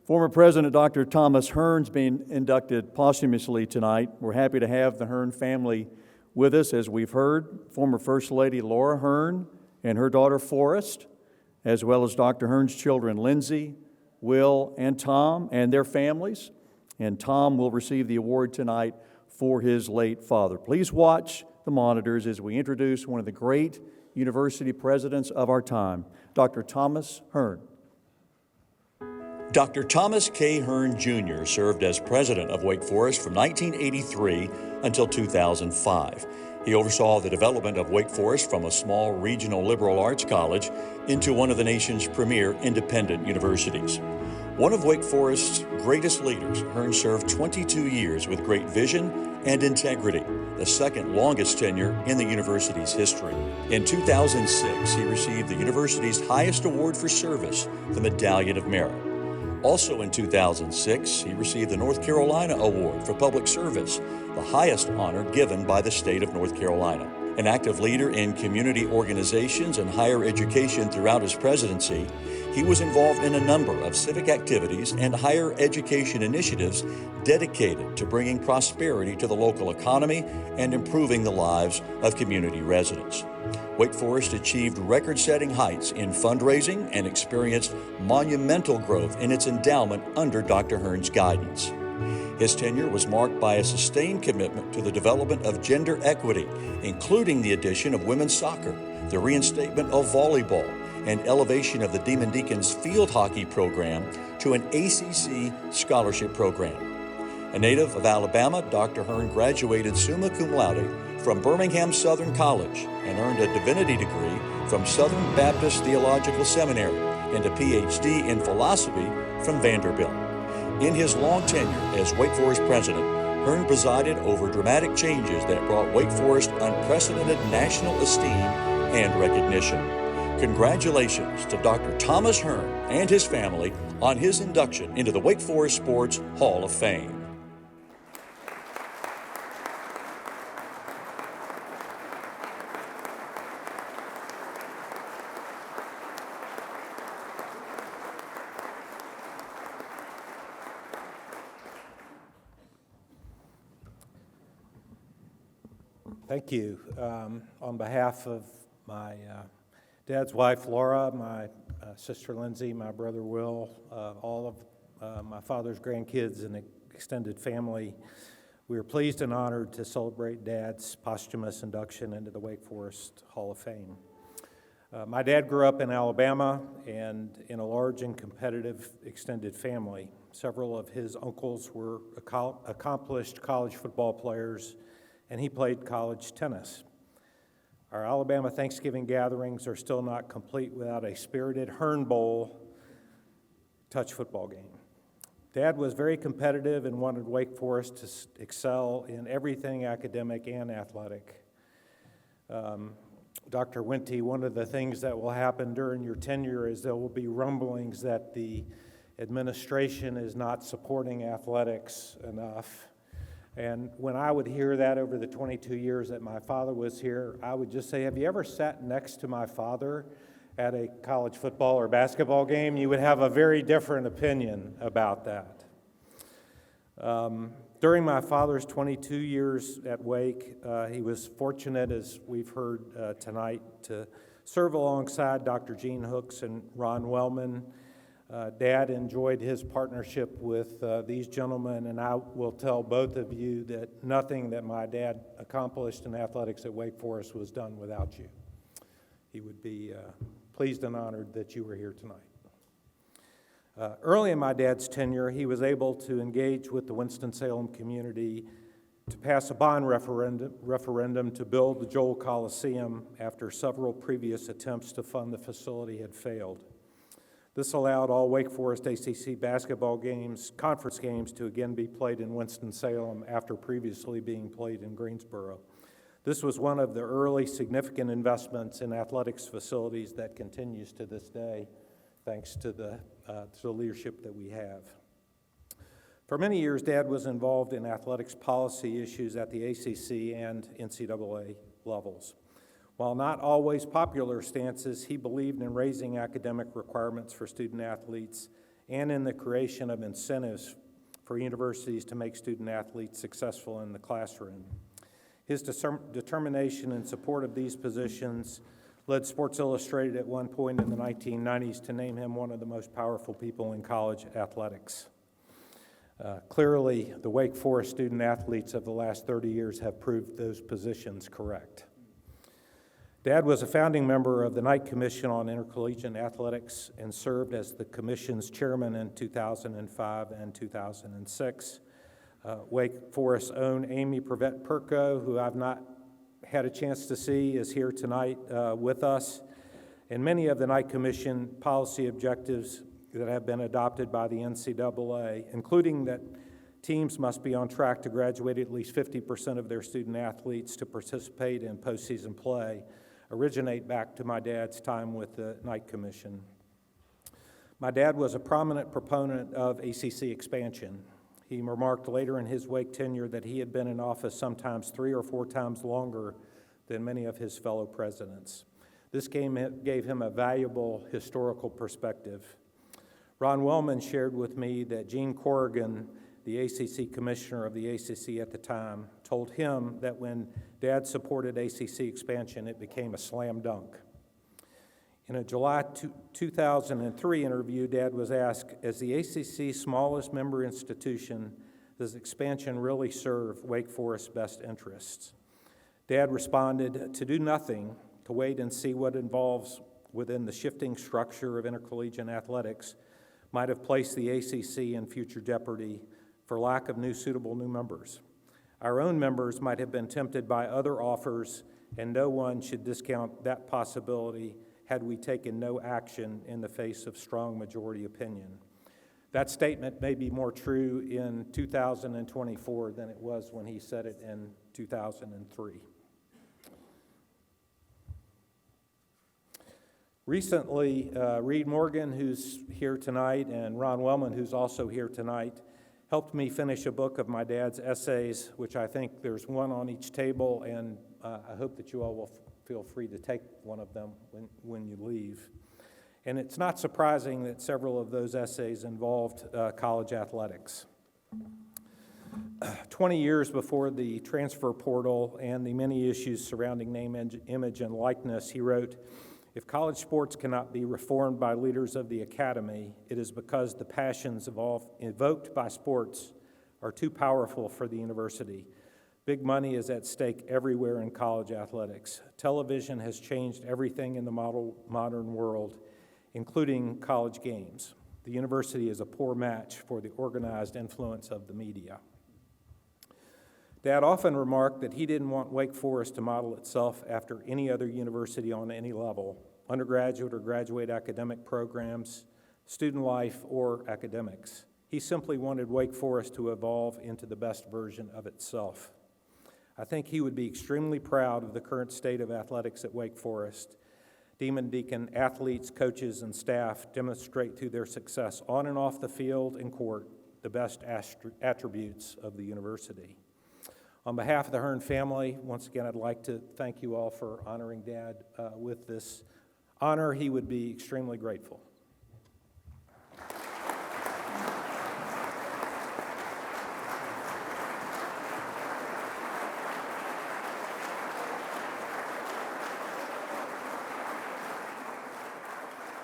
Former President Dr. Thomas Hearn's being inducted posthumously tonight. We're happy to have the Hearn family with us, as we've heard. Former First Lady Laura Hearn and her daughter Forrest, as well as Dr. Hearn's children Lindsay, Will, and Tom, and their families. And Tom will receive the award tonight for his late father. Please watch the monitors as we introduce one of the great university presidents of our time, Dr. Thomas Hearn. Dr. Thomas K. Hearn Jr. served as president of Wake Forest from 1983 until 2005. He oversaw the development of Wake Forest from a small regional liberal arts college into one of the nation's premier independent universities. One of Wake Forest's greatest leaders, Hearn served 22 years with great vision and integrity, the second longest tenure in the university's history. In 2006, he received the university's highest award for service, the Medallion of Merit. Also in 2006, he received the North Carolina Award for Public Service, the highest honor given by the state of North Carolina. An active leader in community organizations and higher education throughout his presidency, he was involved in a number of civic activities and higher education initiatives dedicated to bringing prosperity to the local economy and improving the lives of community residents. Wake Forest achieved record-setting heights in fundraising and experienced monumental growth in its endowment under Dr. Hearn's guidance. His tenure was marked by a sustained commitment to the development of gender equity, including the addition of women's soccer, the reinstatement of volleyball, and elevation of the Demon Deacons field hockey program to an ACC scholarship program. A native of Alabama, Dr. Hearn graduated summa cum laude from Birmingham Southern College and earned a divinity degree from Southern Baptist Theological Seminary and a PhD in philosophy from Vanderbilt. In his long tenure as Wake Forest president, Hearn presided over dramatic changes that brought Wake Forest unprecedented national esteem and recognition. Congratulations to Dr. Thomas Hearn and his family on his induction into the Wake Forest Sports Hall of Fame. Thank you. On behalf of my dad's wife, Laura, my sister, Lindsay, my brother, Will, all of my father's grandkids and extended family, we are pleased and honored to celebrate Dad's posthumous induction into the Wake Forest Hall of Fame. My dad grew up in Alabama and in a large and competitive extended family. Several of his uncles were accomplished college football players, and he played college tennis. Our Alabama Thanksgiving gatherings are still not complete without a spirited Hearn Bowl touch football game. Dad was very competitive and wanted Wake Forest to excel in everything academic and athletic. Dr. Wente, one of the things that will happen during your tenure is there will be rumblings that the administration is not supporting athletics enough. And when I would hear that over the 22 years that my father was here, I would just say, have you ever sat next to my father at a college football or basketball game? You would have a very different opinion about that. During my father's 22 years at Wake, he was fortunate, as we've heard tonight, to serve alongside Dr. Gene Hooks and Ron Wellman. Dad enjoyed his partnership with these gentlemen, and I will tell both of you that nothing that my dad accomplished in athletics at Wake Forest was done without you. He would be pleased and honored that you were here tonight. Early in my dad's tenure, he was able to engage with the Winston-Salem community to pass a bond referendum to build the Joel Coliseum after several previous attempts to fund the facility had failed. This allowed all Wake Forest ACC basketball games, conference games, to again be played in Winston-Salem after previously being played in Greensboro. This was one of the early significant investments in athletics facilities that continues to this day, thanks to the leadership that we have. For many years, Dad was involved in athletics policy issues at the ACC and NCAA levels. While not always popular stances, he believed in raising academic requirements for student athletes and in the creation of incentives for universities to make student athletes successful in the classroom. His determination in support of these positions led Sports Illustrated at one point in the 1990s to name him one of the most powerful people in college athletics. Clearly, the Wake Forest student athletes of the last 30 years have proved those positions correct. Dad was a founding member of the Knight Commission on Intercollegiate Athletics and served as the commission's chairman in 2005 and 2006. Wake Forest's own Amy Prevett-Perko, who I've not had a chance to see, is here tonight with us. And many of the Knight Commission policy objectives that have been adopted by the NCAA, including that teams must be on track to graduate at least 50% of their student athletes to participate in postseason play, originate back to my dad's time with the Knight Commission. My dad was a prominent proponent of ACC expansion. He remarked later in his Wake tenure that he had been in office sometimes 3 or 4 times longer than many of his fellow presidents. This gave him a valuable historical perspective. Ron Wellman shared with me that Gene Corrigan, the ACC commissioner of the ACC at the time, told him that when Dad supported ACC expansion, it became a slam dunk. In a July 2003 interview, Dad was asked, as the ACC's smallest member institution, does expansion really serve Wake Forest's best interests? Dad responded, to do nothing, to wait and see what involves within the shifting structure of intercollegiate athletics, might have placed the ACC in future jeopardy for lack of suitable new members. Our own members might have been tempted by other offers, and no one should discount that possibility had we taken no action in the face of strong majority opinion. That statement may be more true in 2024 than it was when he said it in 2003. Recently, Reed Morgan, who's here tonight, and Ron Wellman, who's also here tonight, helped me finish a book of my dad's essays, which I think there's one on each table, and I hope that you all will feel free to take one of them when you leave. And it's not surprising that several of those essays involved college athletics. 20 years before the transfer portal and the many issues surrounding name, image, and likeness, he wrote, if college sports cannot be reformed by leaders of the academy, it is because the passions evoked by sports are too powerful for the university. Big money is at stake everywhere in college athletics. Television has changed everything in the modern world, including college games. The university is a poor match for the organized influence of the media. Dad often remarked that he didn't want Wake Forest to model itself after any other university on any level, undergraduate or graduate academic programs, student life, or academics. He simply wanted Wake Forest to evolve into the best version of itself. I think he would be extremely proud of the current state of athletics at Wake Forest. Demon Deacon athletes, coaches, and staff demonstrate through their success on and off the field and court the best attributes of the university. On behalf of the Hearn family, once again, I'd like to thank you all for honoring Dad with this honor. He would be extremely grateful.